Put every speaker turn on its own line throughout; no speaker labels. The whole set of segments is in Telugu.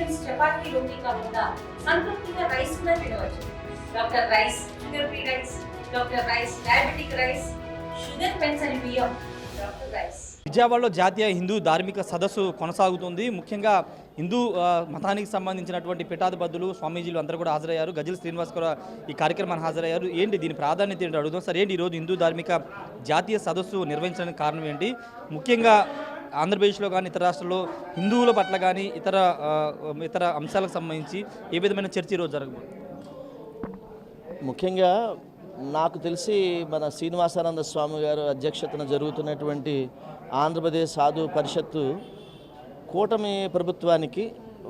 మీల్స్ చపాతీ రోటీ కాకుండా సంతృప్తిగా రైస్ కూడా తినవచ్చు. Doctor rice, sugar free rice, doctor rice, diabetic rice, sugar పెన్సని బియ్యం, డాక్టర్ రైస్.
విజయవాడలో జాతీయ హిందూ ధార్మిక సదస్సు కొనసాగుతుంది. ముఖ్యంగా హిందూ మతానికి సంబంధించినటువంటి పీఠాధిపతులు, స్వామీజీలు అందరూ కూడా హాజరయ్యారు. గజల్ శ్రీనివాస్ కూడా ఈ కార్యక్రమానికి హాజరయ్యారు. ఏంటి దీని ప్రాధాన్యత ఏంటి అడుగుదాం సార్. ఏంటి ఈరోజు హిందూ ధార్మిక జాతీయ సదస్సు నిర్వహించడానికి కారణం ఏంటి? ముఖ్యంగా ఆంధ్రప్రదేశ్లో కానీ ఇతర రాష్ట్రాల్లో హిందువుల పట్ల కానీ ఇతర అంశాలకు సంబంధించి ఏ విధమైన చర్చ ఈరోజు జరగబోతుంది?
ముఖ్యంగా నాకు తెలిసి మన శ్రీనివాసానంద స్వామి గారు అధ్యక్షతన జరుగుతున్నటువంటి ఆంధ్రప్రదేశ్ సాధు పరిషత్తు కూటమి ప్రభుత్వానికి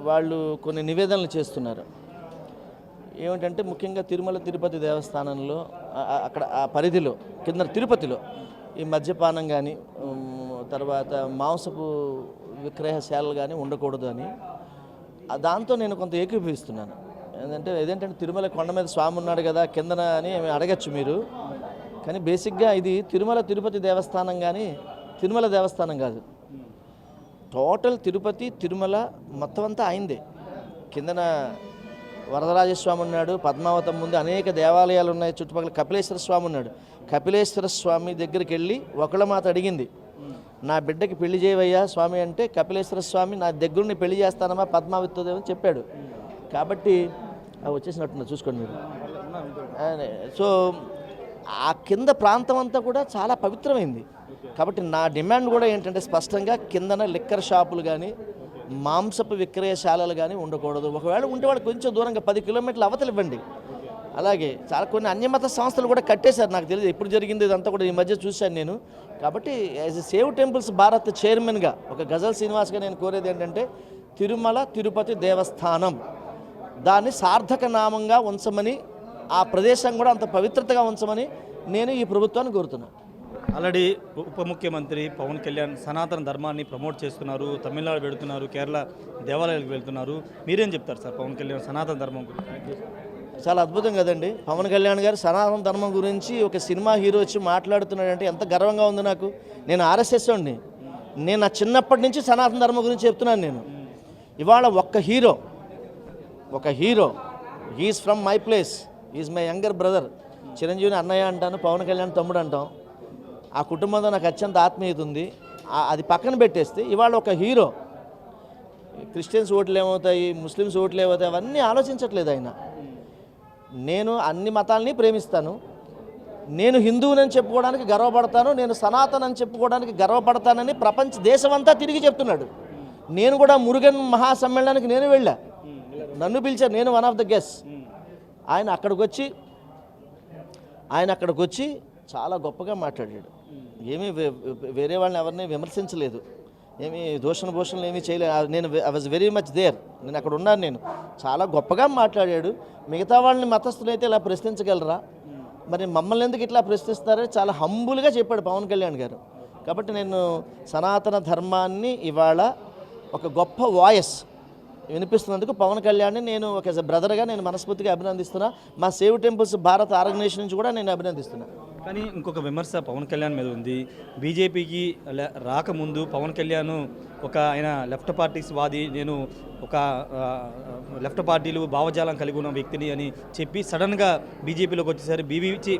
వాళ్ళు కొన్ని నివేదనలు చేస్తున్నారు. ఏమిటంటే ముఖ్యంగా తిరుమల తిరుపతి దేవస్థానంలో అక్కడ ఆ పరిధిలో కింద తిరుపతిలో ఈ మద్యపానం కానీ తర్వాత మాంసపు విక్రయశాలలు కానీ ఉండకూడదు అని దాంతో నేను కొంత ఏకీభవిస్తున్నాను. ఏదంటే తిరుమల కొండ మీద స్వామి ఉన్నాడు కదా కిందన అని అడగచ్చు మీరు, కానీ బేసిక్గా ఇది తిరుమల తిరుపతి దేవస్థానం కానీ తిరుమల దేవస్థానం కాదు. టోటల్ తిరుపతి తిరుమల మొత్తం అంతా అయిందే. కిందన వరదరాజస్వామి ఉన్నాడు, పద్మావతం ముందు అనేక దేవాలయాలు ఉన్నాయి, చుట్టుపక్కల కపిలేశ్వర స్వామి ఉన్నాడు. కపిలేశ్వర స్వామి దగ్గరికి వెళ్ళి ఒకళ్ళ మాట అడిగింది, నా బిడ్డకి పెళ్లి చేయవయ్యా స్వామి అంటే కపిలేశ్వర స్వామి నా దగ్గరుండి పెళ్లి చేస్తానమ్మా పద్మావతితో అని చెప్పాడు. కాబట్టి వచ్చేసినట్టున్నా చూసుకోండి మీరు. సో ఆ కింద ప్రాంతం అంతా కూడా చాలా పవిత్రమైంది. కాబట్టి నా డిమాండ్ కూడా ఏంటంటే స్పష్టంగా కిందన లిక్కర్ షాపులు కానీ మాంసపు విక్రయశాలలు కానీ ఉండకూడదు. ఒకవేళ ఉంటే వాళ్ళు కొంచెం దూరంగా 10 కిలోమీటర్లు అవతలు ఇవ్వండి. అలాగే చాలా కొన్ని అన్యమత సంస్థలు కూడా కట్టేశారు. నాకు తెలియదు ఎప్పుడు జరిగింది ఇదంతా కూడా ఈ మధ్య చూశాను నేను. కాబట్టి as a save temples Bharat చైర్మన్గా ఒక గజల్ శ్రీనివాస్గా నేను కోరేది ఏంటంటే తిరుమల తిరుపతి దేవస్థానం దాన్ని సార్థక నామంగా ఉంచమని, ఆ ప్రదేశం కూడా అంత పవిత్రతగా ఉంచమని నేను ఈ ప్రభుత్వాన్ని కోరుతున్నాను.
ఆల్రెడీ ఉప ముఖ్యమంత్రి పవన్ కళ్యాణ్ సనాతన ధర్మాన్ని ప్రమోట్ చేస్తున్నారు. తమిళనాడు వెళుతున్నారు, కేరళ దేవాలయాలకు వెళ్తున్నారు. మీరేం చెప్తారు సార్ పవన్ కళ్యాణ్ సనాతన ధర్మం గురించి?
చాలా అద్భుతం కదండి. పవన్ కళ్యాణ్ గారు సనాతన ధర్మం గురించి ఒక సినిమా హీరో వచ్చి మాట్లాడుతున్నాడంటే ఎంత గర్వంగా ఉంది నాకు. నేను ఆర్ఎస్ఎస్ వాడిని, నేను నా చిన్నప్పటి నుంచి సనాతన ధర్మం గురించి చెప్తున్నాను. నేను ఇవాళ ఒక hero he is from my place, is my younger brother. చిరంజీవిని అన్నయ్య అంటాను, పవన్ కళ్యాణ్ తమ్ముడు అంటాం. ఆ కుటుంబంతో నాకు అత్యంత ఆత్మీయత ఉంది. అది పక్కన పెట్టేస్తే ఇవాళ ఒక హీరో క్రిస్టియన్స్ ఓట్లు ఏమవుతాయి, ముస్లిమ్స్ ఓట్లు ఏమవుతాయి అవన్నీ ఆలోచించట్లేదు ఆయన. నేను అన్ని మతాలని ప్రేమిస్తాను, నేను హిందువునని చెప్పుకోవడానికి గర్వపడతాను, నేను సనాతనని చెప్పుకోవడానికి గర్వపడతానని ప్రపంచ దేశమంతా తిరిగి చెప్తున్నాడు. నేను కూడా మురుగన్ మహాసమ్మేళనానికి నేను వెళ్ళా, నన్ను పిలిచారు, నేను వన్ ఆఫ్ ద గెస్ట్. ఆయన అక్కడికి వచ్చి చాలా గొప్పగా మాట్లాడాడు. ఏమీ వేరే వాళ్ళని ఎవరిని విమర్శించలేదు, ఏమీ భూషణలు ఏమీ చేయలేదు. నేను I was very much there, నేను అక్కడ ఉన్నాను. నేను చాలా గొప్పగా మాట్లాడాడు. మిగతా వాళ్ళని మతస్థులైతే ఇలా ప్రశ్నించగలరా, మరి మమ్మల్ని ఎందుకు ఇట్లా ప్రశ్నిస్తారని చాలా హంబుల్గా చెప్పాడు పవన్ కళ్యాణ్ గారు. కాబట్టి నేను సనాతన ధర్మాన్ని ఇవాళ ఒక గొప్ప వాయిస్ వినిపిస్తున్నందుకు పవన్ కళ్యాణ్ని నేను ఒక బ్రదర్గా నేను మనస్ఫూర్తిగా అభినందిస్తున్నా. మా సేవ్ టెంపుల్స్ భారత్ ఆర్గనైజేషన్ నుంచి కూడా నేను అభినందిస్తున్నా.
కానీ ఇంకొక విమర్శ పవన్ కళ్యాణ్ మీద ఉంది. బీజేపీకి రాకముందు పవన్ కళ్యాణ్ ఆయన లెఫ్ట్ పార్టీస్ వాది, నేను ఒక లెఫ్ట్ పార్టీలు భావజాలం కలిగి ఉన్న వ్యక్తిని అని చెప్పి సడన్గా బీజేపీలోకి వచ్చేసరి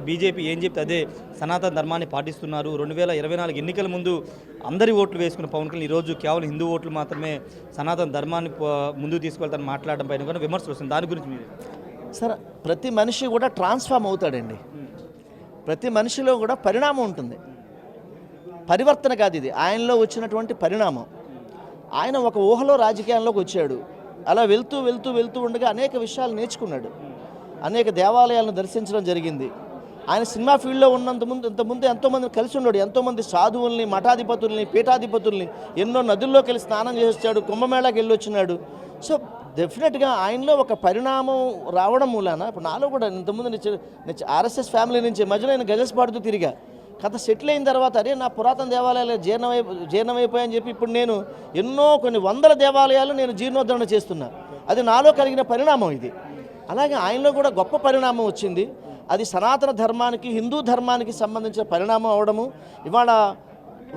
బీజేపీ ఏం చెప్తే అదే సనాతన ధర్మాన్ని పాటిస్తున్నారు. 2024 ఎన్నికల ముందు అందరి ఓట్లు వేసుకున్న పవన్ కళ్యాణ్ ఈరోజు కేవలం హిందూ ఓట్లు మాత్రమే సనాతన ధర్మాన్ని ముందుకు తీసుకెళ్తారని మాట్లాడడం పైన కూడా విమర్శలు వస్తుంది. దాని గురించి మీరు?
సార్, ప్రతి మనిషి కూడా ట్రాన్స్ఫార్మ్ అవుతాడండి. ప్రతి మనిషిలో కూడా పరిణామం ఉంటుంది. పరివర్తన కాదు ఇది, ఆయనలో వచ్చినటువంటి పరిణామం. ఆయన ఒక ఊహలో రాజకీయాల్లోకి వచ్చాడు. అలా వెళ్తూ వెళ్తూ వెళ్తూ ఉండగా అనేక విషయాలు నేర్చుకున్నాడు, అనేక దేవాలయాలను దర్శించడం జరిగింది. ఆయన సినిమా ఫీల్డ్లో ఇంతకుముందు ఎంతోమంది కలిసి ఉన్నాడు, ఎంతోమంది సాధువుల్ని, మఠాధిపతుల్ని, పీఠాధిపతుల్ని ఎన్నో నదుల్లోకి వెళ్ళి స్నానం చేస్తాడు, కుంభమేళాకి వెళ్ళి వచ్చినాడు. సో డెఫినెట్గా ఆయనలో ఒక పరిణామం రావడం మూలాన ఇప్పుడు నాలో కూడా ఇంతకుముందు ఆర్ఎస్ఎస్ ఫ్యామిలీ నుంచి మధ్యలో నేను గజల్స్ పాడుతూ తిరిగా. కథ సెటిల్ అయిన తర్వాత అరే నా పురాతన దేవాలయాలు జీర్ణమైపోయాయని చెప్పి ఇప్పుడు నేను కొన్ని వందల దేవాలయాలు నేను జీర్ణోద్ధరణ చేస్తున్నా. అది నాలో కలిగిన పరిణామం ఇది. అలాగే ఆయనలో కూడా గొప్ప పరిణామం వచ్చింది. అది సనాతన ధర్మానికి, హిందూ ధర్మానికి సంబంధించిన పరిణామం అవడము. ఇవాళ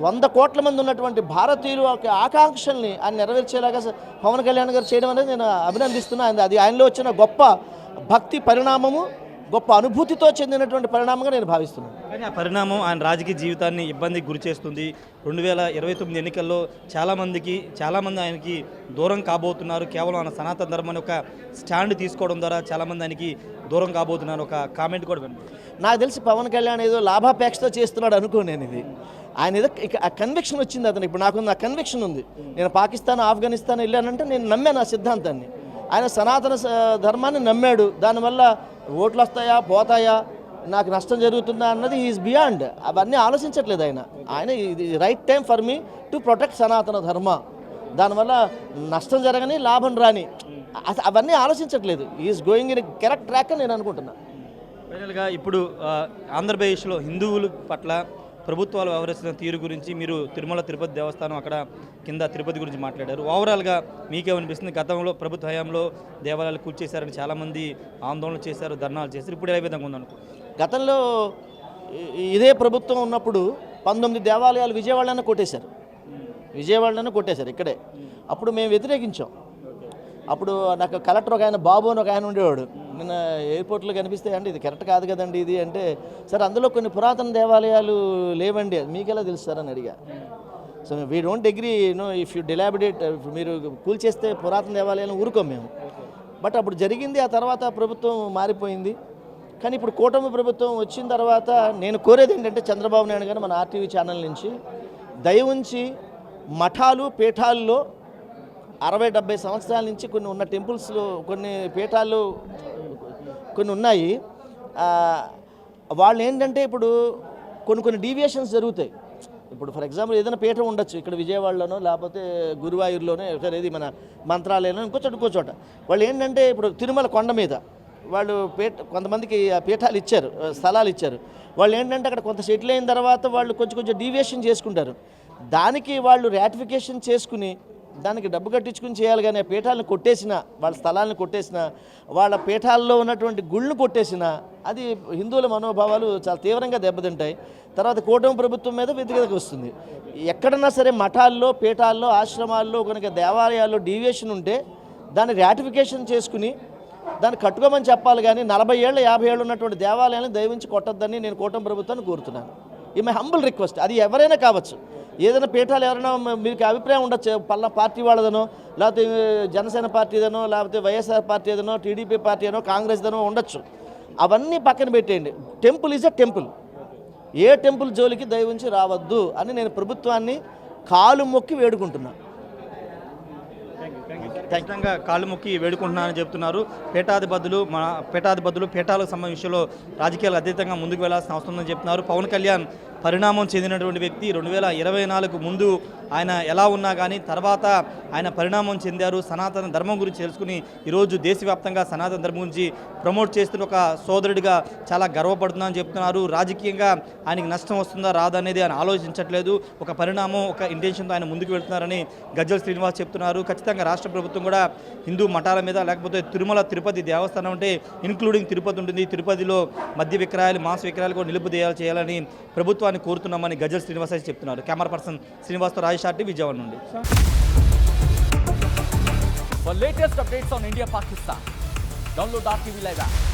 100 కోట్ల మంది ఉన్నటువంటి భారతీయులు యొక్క ఆకాంక్షల్ని ఆయన నెరవేర్చేలాగా పవన్ కళ్యాణ్ గారు చేయడం అనేది నేను అభినందిస్తున్నాను. అది ఆయనలో వచ్చిన గొప్ప భక్తి పరిణామము, గొప్ప అనుభూతితో చెందినటువంటి పరిణామంగా నేను భావిస్తున్నాను.
కానీ ఆ పరిణామం ఆయన రాజకీయ జీవితాన్ని ఇబ్బందికి గురి చేస్తుంది. 2029 ఎన్నికల్లో చాలామంది ఆయనకి దూరం కాబోతున్నారు. కేవలం ఆయన సనాతన ధర్మాన్ని ఒక స్టాండ్ తీసుకోవడం ద్వారా చాలామంది ఆయనకి దూరం కాబోతున్నారు. ఒక కామెంట్ కూడా విన్నాను.
నాకు తెలిసి పవన్ కళ్యాణ్ ఏదో లాభాపేక్షతో చేస్తున్నాడు అనుకో నేను. ఇది ఆయన ఏదో ఆ కన్విక్షన్ వచ్చింది అతను. ఇప్పుడు నాకు ఆ కన్విక్షన్ ఉంది. నేను పాకిస్తాన్, ఆఫ్ఘనిస్తాన్ వెళ్ళానంటే నేను నమ్మాను ఆ సిద్ధాంతాన్ని. ఆయన సనాతన ధర్మాన్ని నమ్మాడు. దానివల్ల ఓట్లు వస్తాయా, పోతాయా, నాకు నష్టం జరుగుతుందా అన్నది ఈజ్ బియాండ్. అవన్నీ ఆలోచించట్లేదు ఆయన. ఇది right time for me to protect Sanatana Dharma. దానివల్ల నష్టం జరగని, లాభం రాని, అవన్నీ ఆలోచించట్లేదు. Is going in correct track అని నేను అనుకుంటున్నాను.
ఫైనల్గా ఇప్పుడు ఆంధ్రప్రదేశ్లో హిందువుల పట్ల ప్రభుత్వాలు వ్యవహరిస్తున్న తీరు గురించి మీరు తిరుమల తిరుపతి దేవస్థానం అక్కడ కింద తిరుపతి గురించి మాట్లాడారు. ఓవరాల్గా మీకేమనిపిస్తుంది? గతంలో ప్రభుత్వ హయాంలో దేవాలయాలు కూల్చేశారని చాలామంది ఆందోళన చేశారు, ధర్నాలు చేశారు. ఇప్పుడు ఏ విధంగా ఉందనుకో?
గతంలో ఇదే ప్రభుత్వం ఉన్నప్పుడు 19 దేవాలయాలు విజయవాడలోనే కొట్టేశారు ఇక్కడే. అప్పుడు మేము వ్యతిరేకించాం. అప్పుడు నాకు కలెక్టర్ ఒక ఆయన, బాబు అని ఒక ఆయన ఉండేవాడు. నిన్న ఎయిర్పోర్ట్లో కనిపిస్తే అంటే ఇది కరెక్ట్ కాదు కదండి ఇది అంటే, సార్ అందులో కొన్ని పురాతన దేవాలయాలు లేవండి, మీకెలా తెలుసు సార్ అని అడిగా. So we don't agree if you dilapidate, మీరు కూల్చేస్తే పురాతన దేవాలయాలను ఊరుకోం మేము. బట్ అప్పుడు జరిగింది. ఆ తర్వాత ప్రభుత్వం మారిపోయింది. కానీ ఇప్పుడు కూటమి ప్రభుత్వం వచ్చిన తర్వాత నేను కోరేది ఏంటంటే, చంద్రబాబు నాయుడు గారు మన ఆర్టీవీ ఛానల్ నుంచి దయ ఉంచి మఠాలు, పీఠాల్లో 60-70 సంవత్సరాల నుంచి కొన్ని ఉన్న టెంపుల్స్లో, కొన్ని పీఠాలు కొన్ని ఉన్నాయి. వాళ్ళు ఏంటంటే ఇప్పుడు కొన్ని డీవియేషన్స్ జరుగుతాయి. ఇప్పుడు ఫర్ ఎగ్జాంపుల్ ఏదైనా పీఠం ఉండొచ్చు ఇక్కడ విజయవాడలోనో, లేకపోతే గురువాయూరులోనో, ఇది మన మంత్రాలయంలో, ఇంకో చోట. వాళ్ళు ఏంటంటే ఇప్పుడు తిరుమల కొండ మీద వాళ్ళు కొంతమందికి పీఠాలు ఇచ్చారు, స్థలాలు ఇచ్చారు. వాళ్ళు ఏంటంటే అక్కడ కొంత సెటిల్ అయిన తర్వాత వాళ్ళు కొంచెం డీవియేషన్ చేసుకుంటారు. దానికి వాళ్ళు రాటిఫికేషన్ చేసుకుని దానికి డబ్బు కట్టించుకుని చేయాలి. కానీ ఆ పీఠాలను కొట్టేసిన, వాళ్ళ స్థలాలను కొట్టేసిన, వాళ్ళ పీఠాల్లో ఉన్నటువంటి గుళ్ళు కొట్టేసిన, అది హిందువుల మనోభావాలు చాలా తీవ్రంగా దెబ్బతింటాయి. తర్వాత కూటమి ప్రభుత్వం మీద వ్యతిరేకత వస్తుంది. ఎక్కడన్నా సరే మఠాల్లో, పీఠాల్లో, ఆశ్రమాల్లో కనుక దేవాలయాల్లో డీవియేషన్ ఉంటే దాన్ని రాటిఫికేషన్ చేసుకుని దాన్ని కట్టుకోమని చెప్పాలి. కానీ 40 ఏళ్ళు 50 ఏళ్ళు ఉన్నటువంటి దేవాలయాలను దయవించి కొట్టొద్దని నేను కూటమి ప్రభుత్వాన్ని కోరుతున్నాను. ఈ మై హంబుల్ రిక్వెస్ట్. అది ఎవరైనా కావచ్చు. ఏదైనా పీఠాలు ఎవరైనా మీకు అభిప్రాయం ఉండొచ్చు, పల్లా పార్టీ వాళ్ళదనో, లేకపోతే జనసేన పార్టీదనో, లేకపోతే వైఎస్ఆర్ పార్టీ ఏదనో, టీడీపీ పార్టీ అనో, కాంగ్రెస్ దనో ఉండొచ్చు. అవన్నీ పక్కన పెట్టేయండి. Temple is a temple. A temple జోలికి దయవుంచి రావద్దు అని నేను ప్రభుత్వాన్ని కాలు మొక్కి వేడుకుంటున్నాను.
ఖచ్చితంగా కాళ్ళు మొక్కి వేడుకుంటున్నానని చెప్తున్నారు. పీఠాలకు సంబంధించిన విషయంలో రాజకీయాలు అతీతంగా ముందుకు వెళ్లాల్సిన అవసరం ఉందని చెప్తున్నారు. పవన్ కళ్యాణ్ పరిణామం చెందినటువంటి వ్యక్తి. 2024 ముందు ఆయన ఎలా ఉన్నా కానీ తర్వాత ఆయన పరిణామం చెందారు. సనాతన ధర్మం గురించి తెలుసుకుని ఈరోజు దేశవ్యాప్తంగా సనాతన ధర్మం గురించి ప్రమోట్ చేస్తున్న ఒక సోదరుడిగా చాలా గర్వపడుతున్నానని చెప్తున్నారు. రాజకీయంగా ఆయనకి నష్టం వస్తుందా రాదా అనేది ఆయన ఆలోచించట్లేదు. ఒక పరిణామం, ఒక ఇంటెన్షన్తో ఆయన ముందుకు వెళ్తున్నారని గజ్జల శ్రీనివాస్ చెప్తున్నారు. ఖచ్చితంగా రాష్ట్ర ప్రభుత్వం కూడా హిందూ మఠాల మీద, లేకపోతే తిరుమల తిరుపతి దేవస్థానం అంటే ఇంక్లూడింగ్ తిరుపతి ఉంటుంది, తిరుపతిలో మద్య విక్రయాలు, మాంస విక్రయాలు కూడా నిలుపుదేయాలు చేయాలని ప్రభుత్వాన్ని కోరుతున్నామని గజ్జల శ్రీనివాస్ చెప్తున్నారు. కెమెరా పర్సన్ శ్రీనివాస్తో రాజేష్ ఆర్టీ, విజయవాడ నుండి.
For latest updates on India Pakistan, download RTV Live app